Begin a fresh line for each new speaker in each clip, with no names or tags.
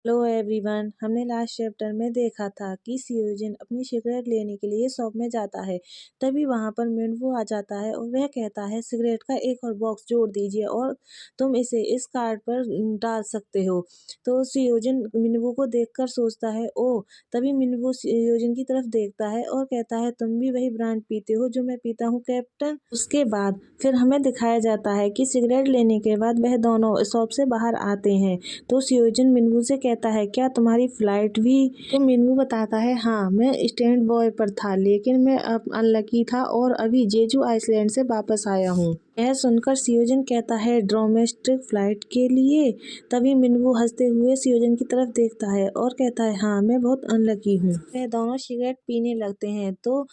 Hello everyone. हमने last chapter में देखा था कि सियोजिन अपनी सिगरेट लेने के लिए शॉप में जाता है। तभी वहां पर मिनवू आ जाता है और वह कहता है सिगरेट का एक और बॉक्स जोड़ दीजिए और तुम इसे इस कार्ड पर डाल सकते हो। तो सियोजिन मिनवू को देखकर सोचता है ओह। तभी मिनवू सियोजिन की तरफ देखता है और कहता है तुम भी वही ब्रांड पीते हो जो मैं पीता हूँ कैप्टन। उसके बाद फिर हमें दिखाया जाता है कि सिगरेट लेने के बाद वह दोनों शॉप से बाहर आते हैं। तो सियोजिन मिनवू से कहता है क्या तुम्हारी फ्लाइट भी। तो मिनवू बताता है हाँ मैं स्टैंड बॉय पर था लेकिन मैं अब अनलकी था और अभी जेजू आइसलैंड से वापस आया हूँ। यह सुनकर सियोजिन कहता है डोमेस्टिक फ्लाइट के लिए। तभी मिनवू हंसते हुए सियोजिन की तरफ देखता है और कहता है हाँ मैं बहुत अनलकी हूँ। वह दोनों सिगरेट पीने लगते हैं तो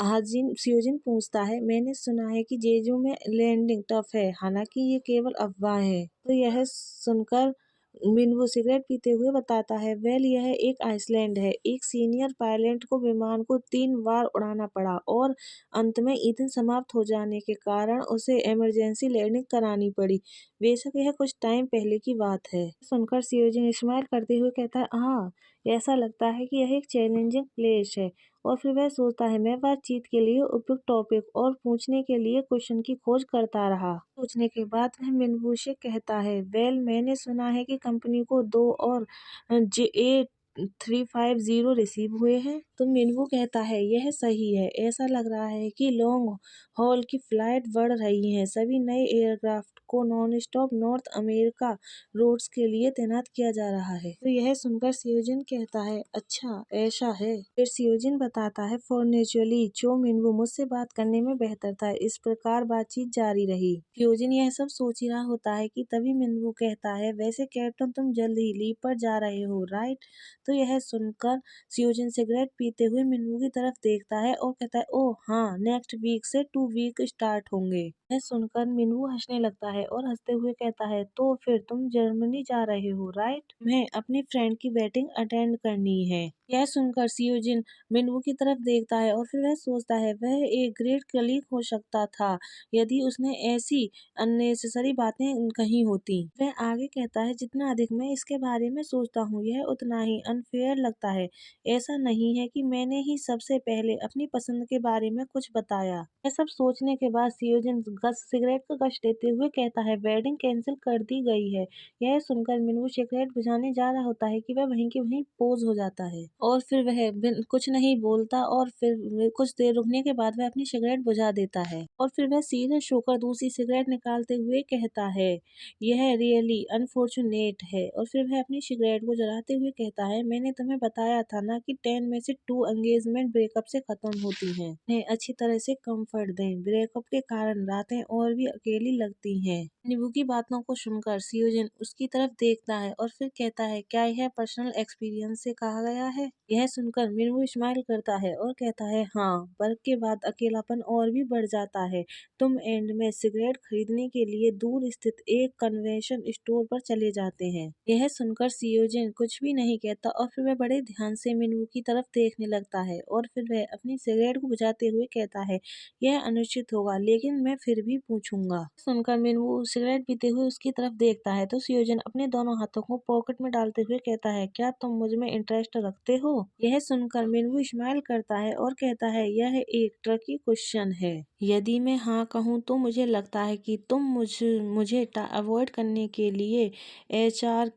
हाजिन सियोजिन पूछता है मैंने सुना है कि जेजू में लैंडिंग टफ है, हालांकि ये केवल अफवाह है। तो यह सुनकर मिनवू सिगरेट पीते हुए बताता है वेल यह एक आइसलैंड है। एक सीनियर पायलट को विमान को 3 बार उड़ाना पड़ा और अंत में ईंधन समाप्त हो जाने के कारण उसे इमरजेंसी लैंडिंग करानी पड़ी। बेशक यह कुछ टाइम पहले की बात है। सुनकर सियोजिन स्माइल करते हुए कहता है हाँ ऐसा लगता है कि यह एक चैलेंजिंग प्लेस है। और फिर वह सोचता है मैं बातचीत के लिए उपयुक्त टॉपिक और पूछने के लिए क्वेश्चन की खोज करता रहा। सोचने के बाद वह मिनवू से कहता है वेल मैंने सुना है कि कंपनी को 2 और JA350 रिसीव हुए हैं। तो मिनवू कहता है यह सही है। ऐसा लग रहा है कि लॉन्ग हॉल की फ्लाइट बढ़ रही है। सभी नए एयरक्राफ्ट को non stop North America routes के लिए तैनात किया जा रहा है। तो यह सुनकर सियोजिन कहता है अच्छा ऐसा है। फिर सियोजिन बताता है फॉर नेचुरली जो मिनवू मुझसे बात करने में बेहतर था। इस प्रकार बातचीत जारी रही। सियोजिन यह सब सोच ही रहा होता है कि तभी मिनवू कहता है वैसे कैप्टन तुम जल्द ही लीव पर जा रहे हो राइट। तो यह सुनकर सियोजिन सिगरेट पीते हुए मिनवू की तरफ देखता है और कहता है ओह हाँ नेक्स्ट वीक से 2 वीक स्टार्ट होंगे। यह सुनकर मिनवू हंसने लगता है और हंसते हुए कहता है तो फिर तुम जर्मनी जा रहे हो राइट। तुम्हें अपनी फ्रेंड की वेडिंग अटेंड करनी है। यह सुनकर सियोजिन मिनवू की तरफ देखता है और फिर वह सोचता है वह एक ग्रेट कलीग हो सकता था यदि उसने ऐसी अननेसेसरी बातें कही होती। वह आगे कहता है जितना अधिक मैं इसके बारे में सोचता हूँ यह उतना ही अनफेयर लगता है। ऐसा नहीं है कि मैंने ही सबसे पहले अपनी पसंद के बारे में कुछ बताया। यह सब सोचने के बाद सियोजिन सिगरेट का कश लेते हुए कहता है वेडिंग कैंसिल कर दी गई है। यह सुनकर मिनवू सिगरेट बुझाने जा रहा होता है कि वह वहीं के वहीं पोज हो जाता है और फिर वह कुछ नहीं बोलता और फिर कुछ देर रुकने के बाद वह अपनी सिगरेट बुझा देता है और फिर वह सीरियस होकर दूसरी सिगरेट निकालते हुए कहता है यह रियली अनफॉर्चुनेट है। और फिर वह अपनी सिगरेट को जलाते हुए कहता है मैंने तुम्हें बताया था ना कि 10 में से 2 एंगेजमेंट ब्रेकअप से खत्म होती हैं। उन्हें अच्छी तरह से कंफर्ट दें। ब्रेकअप के कारण रातें और भी अकेली लगती हैं। निबू की बातों को सुनकर सियोजिन उसकी तरफ देखता है और फिर कहता है क्या यह पर्सनल एक्सपीरियंस से कहा गया है। यह सुनकर मिनवू स्माइल करता है और कहता है हाँ वर्क के बाद अकेलापन और भी बढ़ जाता है। तुम एंड में सिगरेट खरीदने के लिए दूर स्थित एक कन्वेंशन स्टोर पर चले जाते हैं। यह सुनकर सियोजिन कुछ भी नहीं कहता और फिर वह बड़े ध्यान से मिनवू की तरफ देखने लगता है और फिर वह अपनी सिगरेट को बुझाते हुए कहता है यह अनुचित होगा लेकिन मैं फिर भी पूछूंगा। सुनकर मिनवू सिगरेट पीते हुए उसकी तरफ देखता है तो सियोजिन अपने दोनों हाथों को पॉकेट में डालते हुए कहता है क्या तुम मुझ में इंटरेस्ट रखते हो। यह सुनकर मिनवू स्माइल करता है और कहता है यह एक ट्रिकी क्वेश्चन है। यदि मैं हाँ कहूँ तो मुझे लगता है कि तुम मुझे अवॉइड करने के लिए एचआर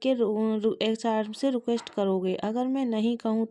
से रिक्वेस्ट करोगे। अगर मैं नहीं कहूँ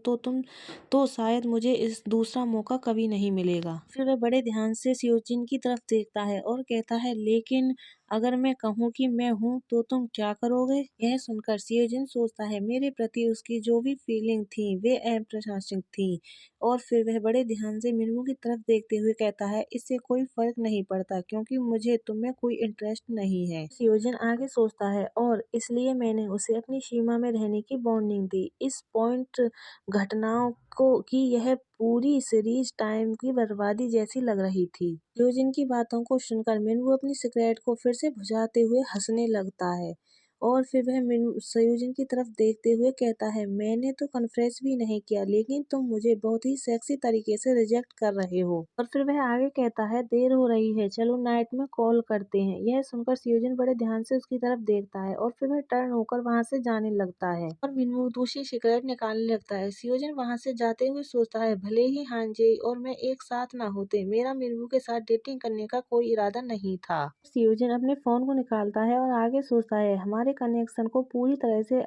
तो शायद मुझे इस दूसरा मौका कभी नहीं मिलेगा। फिर वह बड़े ध्यान से सियोजिन की तरफ देखता है और कहता है लेकिन अगर मैं कहूँ कि मैं हूँ तो तुम क्या करोगे। यह सुनकर सियोजिन सोचता है मेरे प्रति उसकी जो भी फीलिंग थी वे अप्रशासनिक थी। और फिर वह बड़े ध्यान से मिनवू की तरफ देखते हुए कहता है इससे कोई फर्क नहीं पड़ता क्योंकि मुझे तुम्हें कोई इंटरेस्ट नहीं है। सियोजिन आगे सोचता है और इसलिए मैंने उसे अपनी सीमा में रहने की वार्निंग दी। इस पॉइंट घटनाओं को कि यह पूरी सीरीज टाइम की बर्बादी जैसी लग रही थी। सियोजिन की बातों को सुनकर मिनवू अपनी सिगरेट को फिर से बुझाते हुए हंसने लगता है और फिर वह सयोजिन की तरफ देखते हुए कहता है, मैंने तो कन्फेस भी नहीं किया, लेकिन तुम मुझे बहुत ही सेक्सी तरीके से रिजेक्ट कर रहे हो। और फिर वह आगे कहता है, देर हो रही है, चलो नाइट में कॉल करते हैं। यह सुनकर सयोजिन बड़े ध्यान से उसकी तरफ देखता है और फिर वह टर्न होकर वहां से जाने लगता है और मिनवू दूसरी सिगरेट निकालने लगता है। सयोजिन वहां से जाते हुए सोचता है, भले ही हानजे और मैं एक साथ ना होते, मेरा मिनवू के साथ डेटिंग करने का कोई इरादा नहीं था। सयोजिन अपने फोन को निकालता है और आगे सोचता है, हमारे कनेक्शन को पूरी तरह से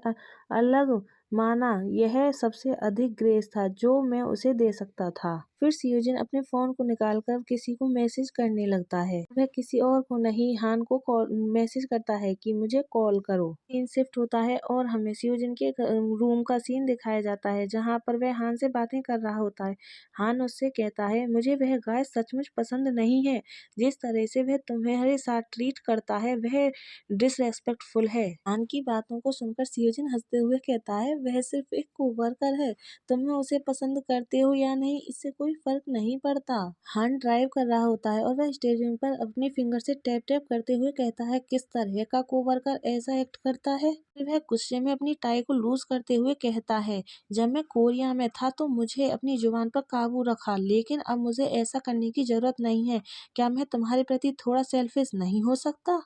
अलग माना, यह सबसे अधिक ग्रेस था जो मैं उसे दे सकता था। फिर सयोजिन अपने फोन को निकालकर किसी को मैसेज करने लगता है। वह किसी और को नहीं, हान को कॉल मैसेज करता है कि मुझे कॉल करो। सीन शिफ्ट होता है और हमें सयोजिन के रूम का सीन दिखाया जाता है जहाँ पर वह हान से बातें कर रहा होता है। हान उससे कहता है, मुझे वह गाय सचमुच पसंद नहीं है, जिस तरह से वह तुम्हारे साथ ट्रीट करता है वह डिसरेस्पेक्टफुल है। हान की बातों को सुनकर सयोजिन हंसते हुए कहता है, वह सिर्फ एक कोवर्कर है, तुम्हें उसे पसंद करते हो या नहीं इससे कोई फर्क नहीं पड़ता। हान ड्राइव कर रहा होता है और वह स्टीयरिंग पर अपने फिंगर से टैप टैप करते हुए कहता है, किस तरह का कोवर्कर ऐसा एक्ट करता है। फिर वह गुस्से में अपनी टाई को लूज करते हुए कहता है, जब मैं कोरिया में था तो मुझे अपनी जुबान पर काबू रखा, लेकिन अब मुझे ऐसा करने की जरूरत नहीं है। क्या मैं तुम्हारे प्रति थोड़ा सेल्फिश नहीं हो सकता।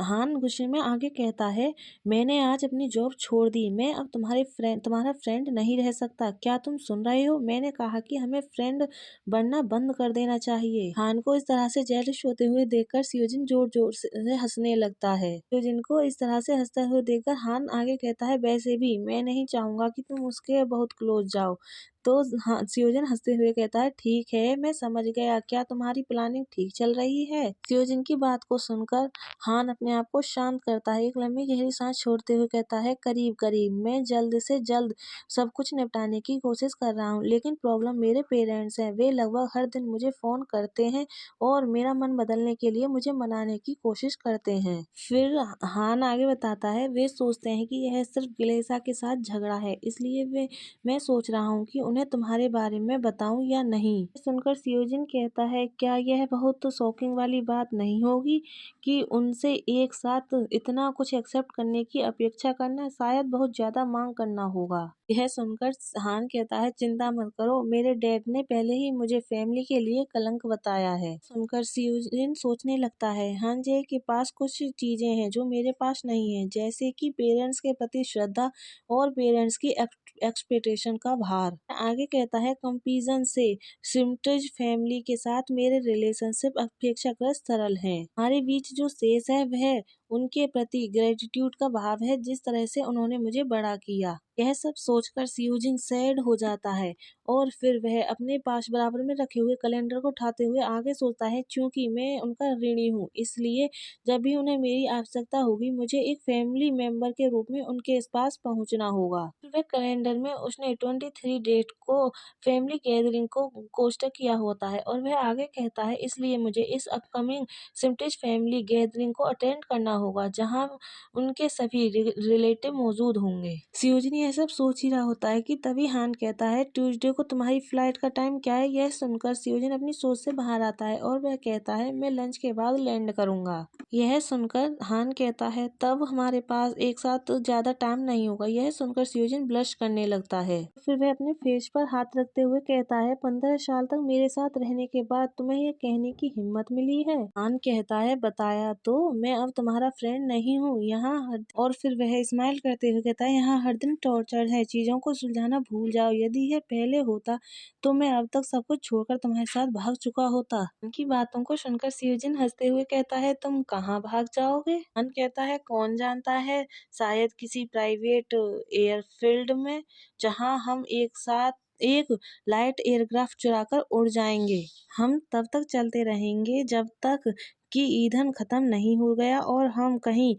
हान गुस्से में आगे कहता है, मैंने आज अपनी जॉब छोड़ दी, मैं अब तुम्हारा फ्रेंड नहीं रह सकता। क्या तुम सुन रहे हो, मैंने कहा कि हमें फ्रेंड बनना बंद कर देना चाहिए। हान को इस तरह से जेलिश होते हुए देखकर सयोजिन जोर जोर से हंसने लगता है। सयोजिन को इस तरह से हंसते हुए देखकर हान आगे कहता है, वैसे भी मैं नहीं चाहूंगा कि तुम उसके बहुत क्लोज जाओ। तो हाँ, सयोजिन हंसते हुए कहता है, ठीक है, मैं समझ गया, क्या तुम्हारी प्लानिंग ठीक चल रही है। सयोजिन की बात को सुनकर हान अपने आप को शांत करता है, एक लंबी गहरी सांस छोड़ते हुए कहता है, करीब करीब, मैं जल्द से जल्द सब कुछ निपटाने की कोशिश कर रहा हूँ, लेकिन प्रॉब्लम मेरे पेरेंट्स हैं। वे लगभग हर दिन मुझे फोन करते हैं और मेरा मन बदलने के लिए मुझे मनाने की कोशिश करते हैं। फिर हान आगे बताता है, वे सोचते हैं कि यह सिर्फ गिलेसा के साथ झगड़ा है, इसलिए मैं सोच रहा हूँ कि उन्हें तुम्हारे बारे में बताऊं या नहीं। सुनकर सयोजिन कहता है, क्या यह बहुत शॉकिंग वाली बात नहीं होगी कि उनसे एक साथ इतना कुछ एक्सेप्ट करने की अपेक्षा करना, शायद बहुत ज्यादा मांग करना होगा। यह सुनकर हान कहता है, चिंता मत करो, मेरे डैड ने पहले ही मुझे फैमिली के लिए कलंक बताया है। सुनकर सयोजिन सोचने लगता है, हान जे के पास कुछ चीजें हैं जो मेरे पास नहीं है, जैसे कि पेरेंट्स के प्रति श्रद्धा और पेरेंट्स की एक्सपेक्टेशन का भार। आगे कहता है, कंपैरिजन से सिम्टज फैमिली के साथ मेरे रिलेशनशिप अपेक्षाकृत सरल हैं। हमारे बीच जो शेष है वह उनके प्रति ग्रेटिट्यूड का भाव है, जिस तरह से उन्होंने मुझे बड़ा किया। यह सब सोचकर सयोजिन सैड हो जाता है और फिर वह अपने पास बराबर में रखे हुए कैलेंडर को उठाते हुए आगे सोचता है, क्योंकि मैं उनका ऋणी हूँ, इसलिए जब भी उन्हें मेरी आवश्यकता होगी मुझे एक फैमिली मेंबर के रूप में उनके पास पहुंचना होगा। फिर वह कैलेंडर में उसने 23 डेट को फैमिली गैदरिंग को कोष्टक किया होता है और वह आगे कहता है, इसलिए मुझे इस अपकमिंग सिम्टिश फैमिली गैदरिंग को अटेंड करना होगा जहां उनके सभी रिलेटिव मौजूद होंगे। सयोजिन यह सब सोच ही रहा होता है कि तभी हान कहता है, ट्यूसडे को तुम्हारी फ्लाइट का टाइम क्या है। यह सुनकर सयोजिन अपनी सोच से बाहर आता है और वह कहता है, मैं लंच के बाद लैंड करूंगा। यह सुनकर हान कहता है, तब हमारे पास एक साथ ज्यादा टाइम नहीं होगा। यह सुनकर सयोजिन ब्लश करने लगता है। फिर वह अपने फेस पर हाथ रखते हुए कहता है, 15 साल तक मेरे साथ रहने के बाद तुम्हें यह कहने की हिम्मत मिली है। हान कहता है, बताया तो, मैं अब तुम्हारा फ्रेंड नहीं हूँ यहाँ। और फिर वह स्माइल करते हुए कहता है, यहाँ हर दिन टॉर्चर है, चीजों को सुलझाना भूल जाओ। यदि यह पहले होता तो मैं अब तक सब कुछ छोड़कर तुम्हारे साथ भाग चुका होता। उनकी बातों को सुनकर सयोजिन हंसते हुए कहता है, तुम कहाँ भाग जाओगे। हान कहता है, कौन जानता है, शायद किसी प्राइवेट एयरफील्ड में, जहाँ हम एक साथ एक लाइट एयरक्राफ्ट चुराकर उड़ जाएंगे। हम तब तक चलते रहेंगे जब तक कि ईंधन खत्म नहीं हो गया और हम कहीं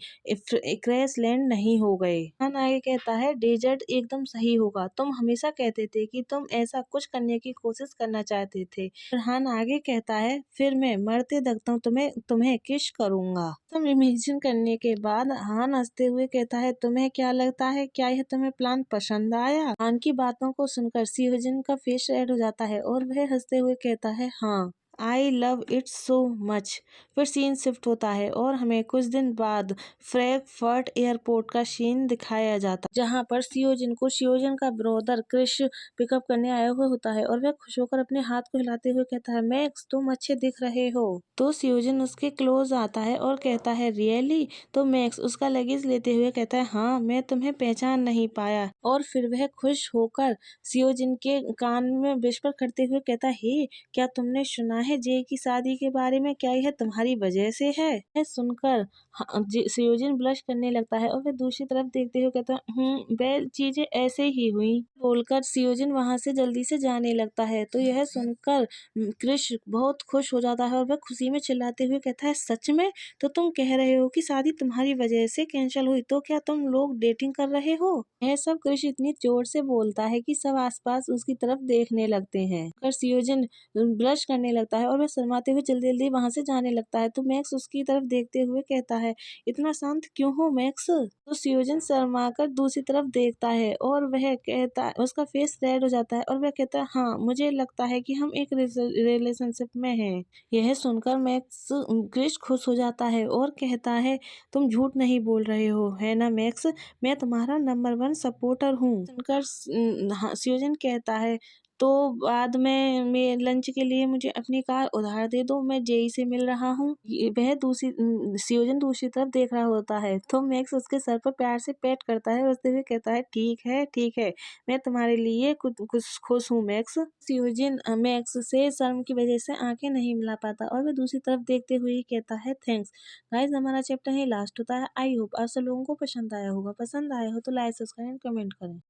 क्रैश लैंड नहीं हो गए। हान आगे कहता है, डेजर्ट एकदम सही होगा, तुम हमेशा कहते थे कि तुम ऐसा कुछ करने की कोशिश करना चाहते थे। हान आगे कहता है, फिर मैं मरते दम तक तुम्हें किस करूंगा। तुम इमेजिन करने के बाद हान हंसते हुए कहता है, तुम्हें क्या लगता है, क्या यह तुम्हें प्लान पसंद आया। हान की बातों को सुनकर सयोजिन का फेस रेड हो जाता है और वह हंसते हुए कहता है, हाँ, I love it so much. फिर सीन शिफ्ट होता है और हमें कुछ दिन बाद फ्रैंकफर्ट एयरपोर्ट का सीन दिखाया जाता है, जहाँ पर सियोजिन को सियोजिन का ब्रदर क्रिश पिकअप करने आया हुआ होता है और वह खुश होकर अपने हाथ को हिलाते हुए कहता है, मैक्स तुम अच्छे दिख रहे हो। तो सियोजिन उसके क्लोज आता है और कहता है, रियली? तो मैक्स उसका लगेज लेते हुए कहता है, हाँ मैं तुम्हें पहचान नहीं पाया। और फिर वह खुश होकर सियोजिन के कान में विस्पर करते हुए कहता है, हे क्या तुमने सुना है जे की शादी के बारे में? क्या यह तुम्हारी वजह से है? यह सुनकर सियोजिन ब्लश करने लगता है और वह दूसरी तरफ देखते हुए कहता है, वेल चीजें ऐसे ही हुई। बोलकर सियोजिन वहां से जल्दी से जाने लगता है। तो यह सुनकर क्रिश बहुत खुश हो जाता है और वह खुशी में चिल्लाते हुए कहता है, सच में? तो तुम कह रहे हो कि शादी तुम्हारी वजह से कैंसिल हुई? तो क्या तुम लोग डेटिंग कर रहे हो? यह सब क्रिश इतनी जोर से बोलता है कि सब आसपास उसकी तरफ देखने लगते हैं। कर सियोजिन ब्लश करने लगता है और वह शर्माते हुए जल्दी जल्दी वहां से जाने लगता है। तो मैक्स उसकी तरफ देखते हुए कहता है, इतना शांत क्यों हो मैक्स? तो सियोजिन शर्मा कर दूसरी तरफ देखता है और वह कहता है, उसका फेस रेड हो जाता है और वह कहता है, हाँ मुझे लगता है कि हम एक रिलेशनशिप में हैं। यह सुनकर मैक्स क्रिश खुश हो जाता है और कहता है, तुम झूठ नहीं बोल रहे हो है ना मैक्स? मैं तुम्हारा नंबर 1 सपोर्टर हूँ। सुनकर हाँ, सियोजिन कहता है, तो बाद में मैं लंच के लिए मुझे अपनी कार उधार दे दो, मैं जेई से मिल रहा हूँ। वह सियोजिन दूसरी तरफ देख रहा होता है। तो मैक्स उसके सर पर प्यार से पैट करता है, हंसते हुए कहता है, ठीक है, मैं तुम्हारे लिए कुछ खुश हूँ मैक्स। सियोजिन मैक्स से शर्म की वजह से आंखें नहीं मिला पाता और वह दूसरी तरफ देखते हुए ही कहता है, थैंक्स। गाइस हमारा चैप्टर यहीं लास्ट होता है। आई होप आप सब लोगों को पसंद आया होगा। पसंद आया हो तो लाइक सब्सक्राइब कमेंट करें।